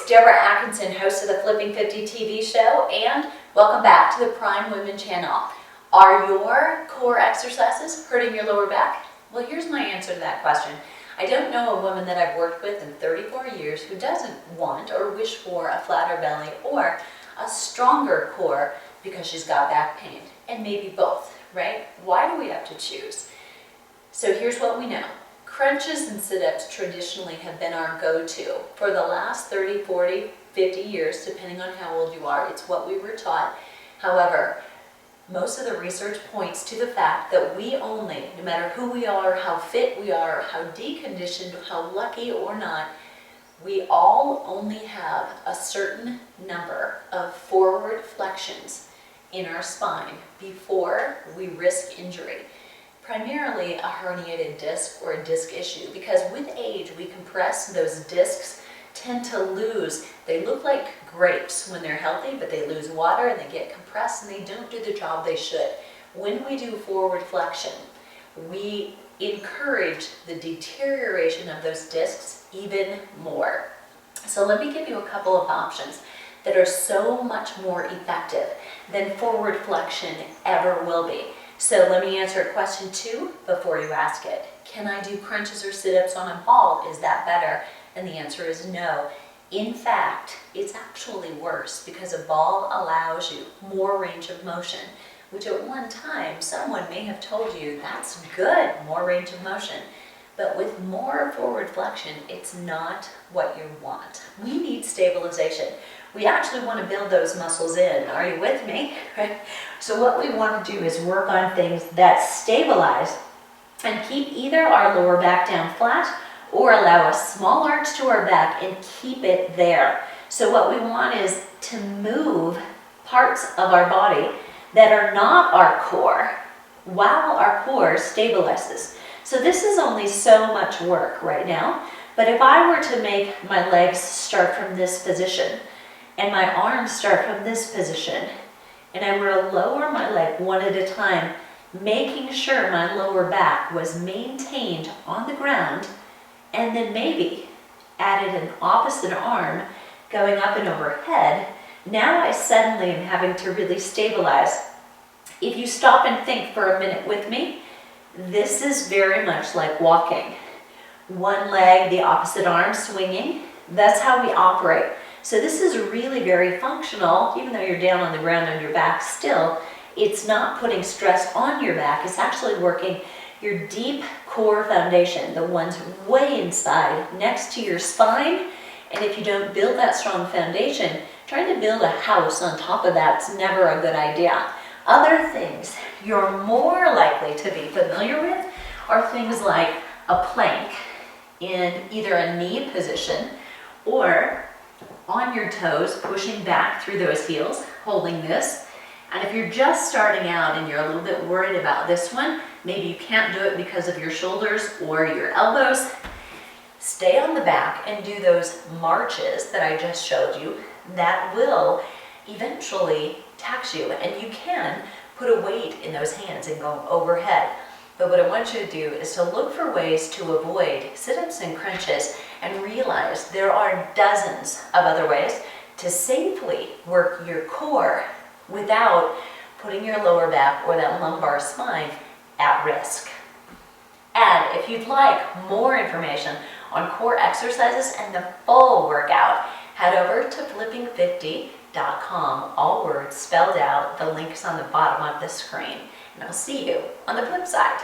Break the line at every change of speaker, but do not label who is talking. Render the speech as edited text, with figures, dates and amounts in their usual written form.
it's Deborah Atkinson, host of the Flipping 50 TV show, and welcome back to the Prime Women channel. Are your core exercises hurting your lower back? Well, here's my answer to that question. I don't know a woman that I've worked with in 34 years who doesn't want or wish for a flatter belly or a stronger core because she's got back pain, and maybe both, right? Why do we have to choose? So here's what we know. Crunches and sit-ups traditionally have been our go-to for the last 30, 40, 50 years, depending on how old you are. It's what we were taught. However, most of the research points to the fact that we only, no matter who we are, how fit we are, how deconditioned, how lucky or not, we all only have a certain number of forward flexions in our spine before we risk injury. Primarily a herniated disc or a disc issue, because with age we compress and those discs tend to lose. They look like grapes when they're healthy, but they lose water and they get compressed and they don't do the job they should. When we do forward flexion, we encourage the deterioration of those discs even more. So let me give you a couple of options that are so much more effective than forward flexion ever will be. So let me answer question 2 before you ask it. Can I do crunches or sit-ups on a ball? Is that better? And the answer is no. In fact, it's actually worse because a ball allows you more range of motion, which at one time someone may have told you that's good, more range of motion. But with more forward flexion, it's not what you want. We need stabilization. We actually want to build those muscles in. Are you with me? Right? So what we want to do is work on things that stabilize and keep either our lower back down flat or allow a small arch to our back and keep it there. So what we want is to move parts of our body that are not our core while our core stabilizes. So this is only so much work right now, but if I were to make my legs start from this position and my arms start from this position, and I were to lower my leg one at a time, making sure my lower back was maintained on the ground, and then maybe added an opposite arm going up and overhead, now I suddenly am having to really stabilize. If you stop and think for a minute with me, this is very much like walking. One leg, the opposite arm swinging. That's how we operate. So this is really very functional, even though you're down on the ground on your back still. It's not putting stress on your back. It's actually working your deep core foundation, the ones way inside next to your spine. And if you don't build that strong foundation, trying to build a house on top of that's never a good idea. Other things you're more likely to be familiar with are things like a plank in either a knee position or on your toes, pushing back through those heels, holding this. And if you're just starting out and you're a little bit worried about this one, maybe you can't do it because of your shoulders or your elbows, stay on the back and do those marches that I just showed you. That will eventually tax you, and you can put a weight in those hands and go overhead. But what I want you to do is to look for ways to avoid sit-ups and crunches and realize there are dozens of other ways to safely work your core without putting your lower back or that lumbar spine at risk. And if you'd like more information on core exercises and the full workout, head over to flipping50.com, all words spelled out. The link is on the bottom of the screen. And I'll see you on the flip side.